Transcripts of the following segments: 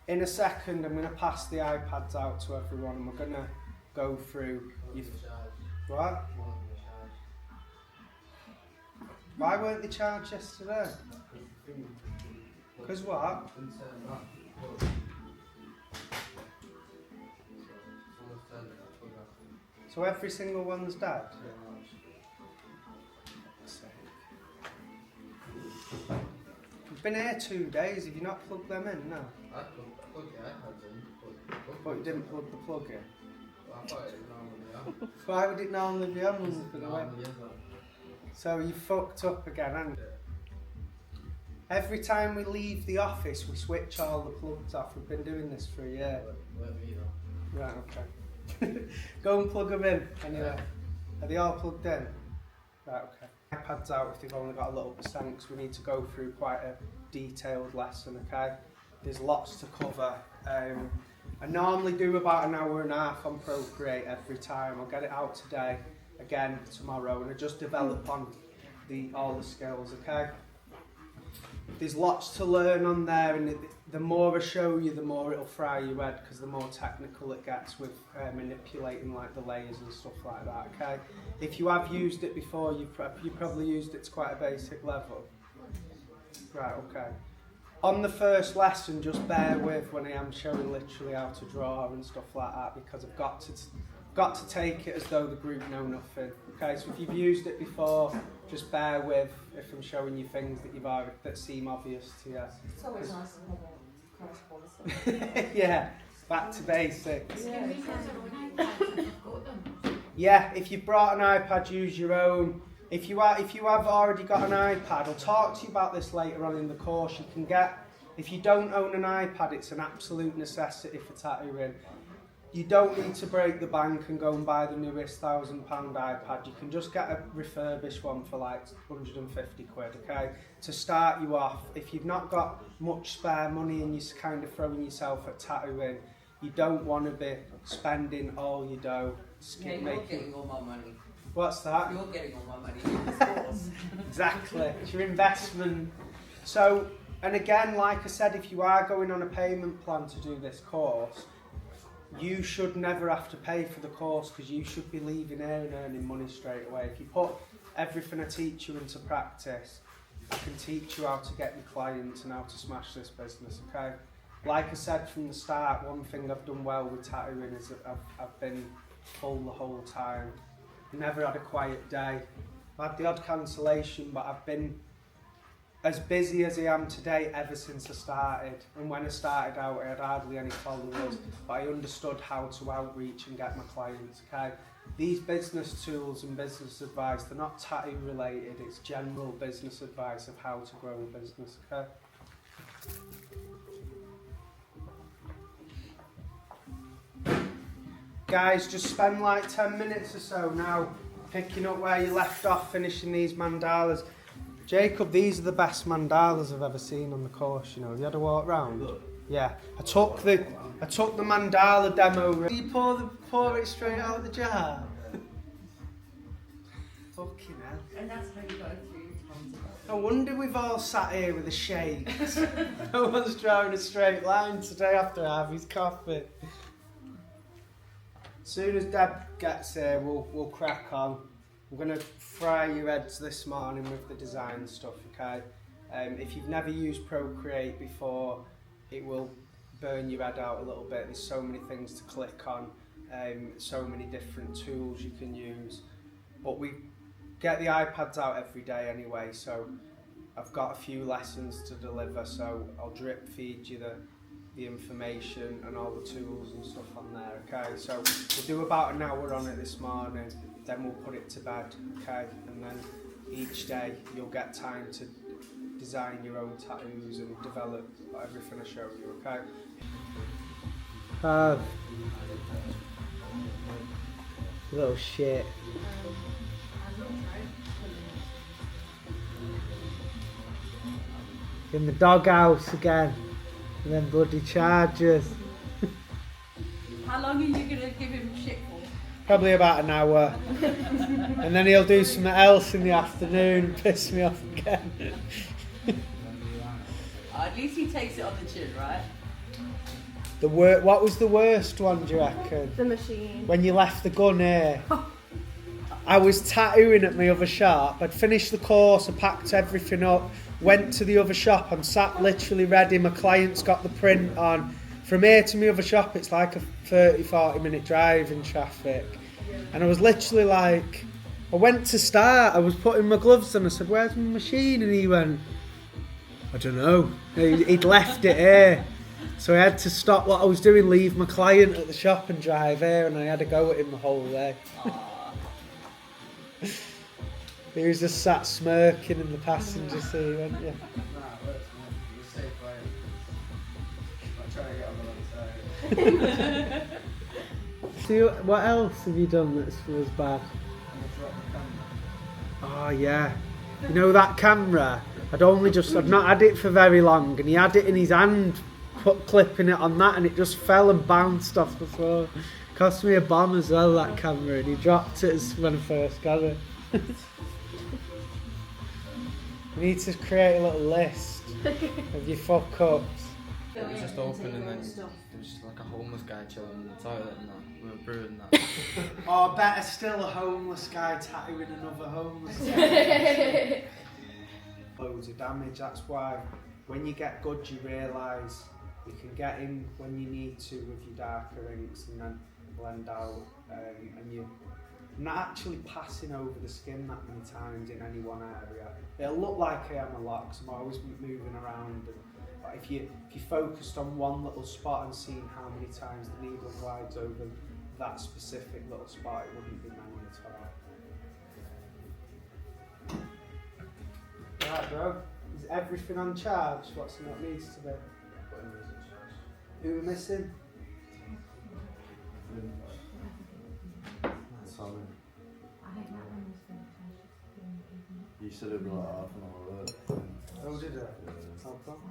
In a second, I'm going to pass the iPads out to everyone, and we're going to go through. What? Why weren't they charged yesterday? Because what? So every single one's dead? You've been here 2 days, have you not plugged them in? No? I plugged the iPads in. But you didn't plug the plug in? Well, I thought it would normally be on. Why would it normally be on? So you fucked up again, haven't you? Every time we leave the office, we switch all the plugs off. We've been doing this for a year. Right, okay. Go and plug them in, anyway. Are they all plugged in? Right, okay. iPad's out if they've only got a little percent, because we need to go through quite a detailed lesson, okay? There's lots to cover. I normally do about an hour and a half on Procreate every time. I'll get it out today, again tomorrow, and I just develop on all the skills, okay? There's lots to learn on there, and the more I show you, the more it'll fry your head, because the more technical it gets with manipulating like the layers and stuff like that, okay? If you have used it before, you've probably used it to quite a basic level. Right, okay. On the first lesson, just bear with when I am showing literally how to draw and stuff like that, because I've got to take it as though the group know nothing. Okay, so if you've used it before, just bear with if I'm showing you things that seem obvious to you. It's always nice to have a correspondence. Yeah, back to basics. Yeah. Yeah, if you've brought an iPad, use your own. If you have already got an iPad, I'll talk to you about this later on in the course. You can get, if you don't own an iPad, it's an absolute necessity for tattooing. You don't need to break the bank and go and buy the newest £1,000 iPad. You can just get a refurbished one for like 150 quid, okay? To start you off, if you've not got much spare money and you're kind of throwing yourself at tattooing, you don't want to be spending all your dough. Yeah, you're getting all my money. What's that? You're getting all my money in this course. Exactly, it's your investment. So, and again, like I said, if you are going on a payment plan to do this course, you should never have to pay for the course, because you should be leaving here and earning money straight away. If you put everything I teach you into practice, I can teach you how to get your clients and how to smash this business, okay? Like I said from the start, one thing I've done well with tattooing is that I've been full the whole time. Never had a quiet day. I've had the odd cancellation, but I've been as busy as I am today ever since I started. And when I started out, I had hardly any followers, but I understood how to outreach and get my clients, okay? These business tools and business advice, they're not tattoo related, it's general business advice of how to grow a business, okay? Guys, just spend like 10 minutes or so now picking up where you left off, finishing these mandalas. Jacob, these are the best mandalas I've ever seen on the course, you know. Have you had a walk round? Yeah. I took the mandala demo. Do you pour it straight out of the jar? Fucking hell. And that's how you go through your tons. No wonder we've all sat here with a shake. No one's drawing a straight line today after Harvey's coffee. As soon as Deb gets here, we'll crack on. We're going to fry your heads this morning with the design stuff, okay? If you've never used Procreate before, it will burn your head out a little bit. There's so many things to click on, so many different tools you can use. But we get the iPads out every day anyway, so I've got a few lessons to deliver, so I'll drip feed you the information and all the tools and stuff on there, okay? So we'll do about an hour on it this morning, then we'll put it to bed, okay? And then each day you'll get time to design your own tattoos and develop everything I show you, okay? Little shit. In the doghouse again. And then bloody charges. How long are you going to give him shit for? Probably about an hour. And then he'll do something else in the afternoon, piss me off again. At least he takes it on the chin, right? What was the worst one, do you reckon? The machine. When you left the gun here. I was tattooing at my other shop. I'd finished the course, I packed everything up, went to the other shop. I'm sat literally ready. My client's got the print on. From here to my other shop, it's like a 30-40 minute drive in traffic. And I was literally like, I went to start, I was putting my gloves on, I said, where's my machine? And he went, I don't know. He'd left it here. So I had to stop what I was doing, leave my client at the shop and drive here, and I had to go at him the whole way. He was just sat smirking in the passenger seat, wasn't you? Nah, it works, man. You're safe, right? I'm trying to get on the other side. See, what else have you done that was bad? I'm gonna drop the camera. Oh yeah, you know that camera? I'd not had it for very long, and he had it in his hand, clipping it on that, and it just fell and bounced off the floor. Cost me a bomb as well, that camera, and he dropped it when I first got it. We need to create a little list of your fuck ups. It was just open and then there was just like a homeless guy chilling in the toilet and that. We were brewing that. Or better still, a homeless guy tattooing another homeless guy. Loads of damage, that's why when you get good you realise you can get in when you need to with your darker inks and then blend out, and you're not actually passing over the skin that many times in any one area. It'll look like I am a lot because I'm always moving around, but if you focused on one little spot and seeing how many times the needle glides over that specific little spot, it wouldn't be many at all. Right, bro. Is everything on charge? What's not needs to be? Who are we missing? Sorry. You said it'd be like half an hour late. Oh, did it? How come?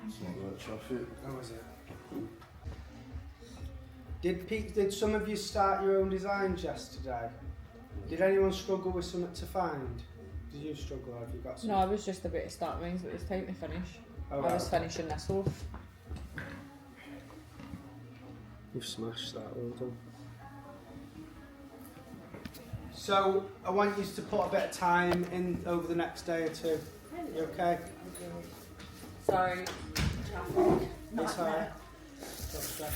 It's not work traffic. How was it? Did some of you start your own designs yesterday? Did anyone struggle with something to find? Did you struggle? Have you got something? No, I was just about to start mine, but it's time to finish. Oh, I was finishing this off. You've smashed that, well done. So, I want you to put a bit of time in over the next day or two. You okay? Sorry. It's alright. Don't stress.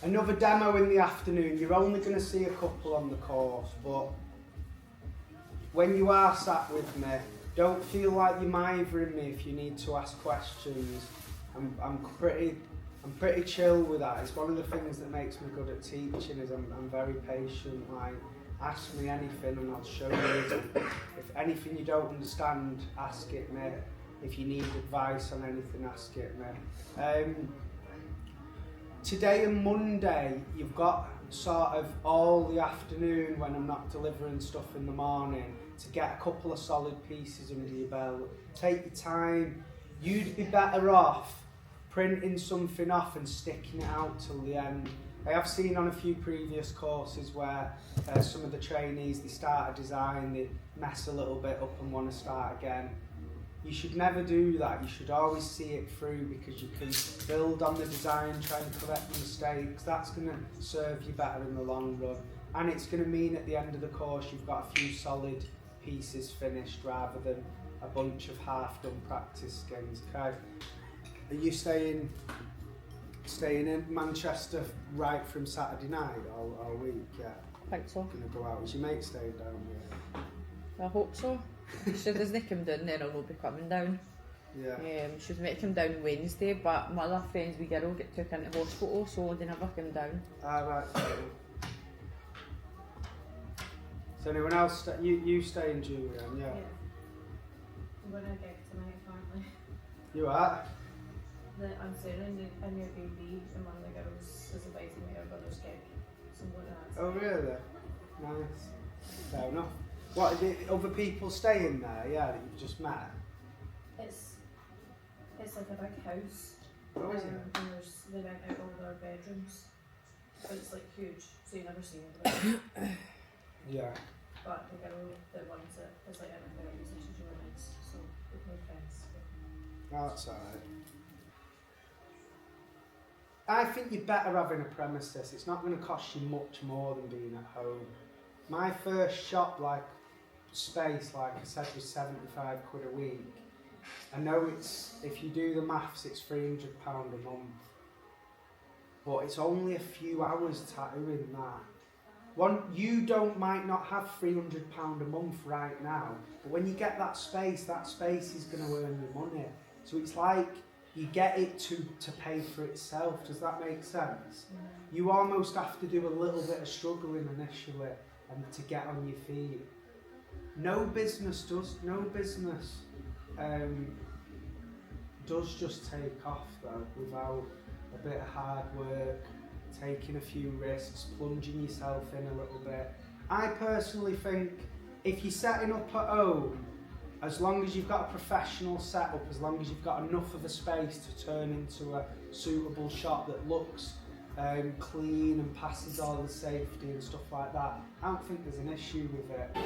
Another demo in the afternoon. You're only going to see a couple on the course, but when you are sat with me, don't feel like you're mithering me if you need to ask questions. I'm pretty chill with that. It's one of the things that makes me good at teaching is I'm very patient. Like, ask me anything and I'll show you. If anything you don't understand, ask it me. If you need advice on anything, ask it me. Today and Monday, you've got sort of all the afternoon when I'm not delivering stuff in the morning to get a couple of solid pieces under your belt. Take your time. You'd be better off printing something off and sticking it out till the end. I have seen on a few previous courses where some of the trainees, they start a design, they mess a little bit up and want to start again. You should never do that. You should always see it through because you can build on the design, try and correct the mistakes. That's going to serve you better in the long run. And it's going to mean at the end of the course you've got a few solid pieces finished rather than a bunch of half-done practice skins. Okay? Are you staying in Manchester right from Saturday night all week? Yeah. I think so. Gonna go out. Is your mate staying down here? I hope so. She doesn't come down, then I'll be coming down. Yeah. She was meant to come down Wednesday, but my other friend's wee girl got took into hospital, so they never came down. Right. So anyone else? You staying, Julian? Yeah. I'm going to a gig tonight, apparently. You are? I'm staying in Airbnb and one of the girls is inviting me to her brother's gig. So I'm going to that. Oh really? Nice. Fair enough. What, are the other people staying there, yeah, that you've just met? It's like a big house. Oh, is it? And they rent out all their bedrooms. But it's like huge, so you never see anybody. Yeah. but the girl that runs it is like in her 30s and she's really nice, so we've made friends. Oh, that's alright. I think you're better having a premises. It's not going to cost you much more than being at home. My first shop, like space, like I said, was 75 quid a week. I know it's, if you do the maths, it's £300 a month. But it's only a few hours tattooing that. You might not have £300 a month right now, but when you get that space is going to earn you money. So it's like you get it to pay for itself. Does that make sense? You almost have to do a little bit of struggling initially and to get on your feet. No business does just take off though without a bit of hard work, taking a few risks, plunging yourself in a little bit. I personally think if you're setting up at home, as long as you've got a professional setup, as long as you've got enough of a space to turn into a suitable shop that looks clean and passes all the safety and stuff like that, I don't think there's an issue with it.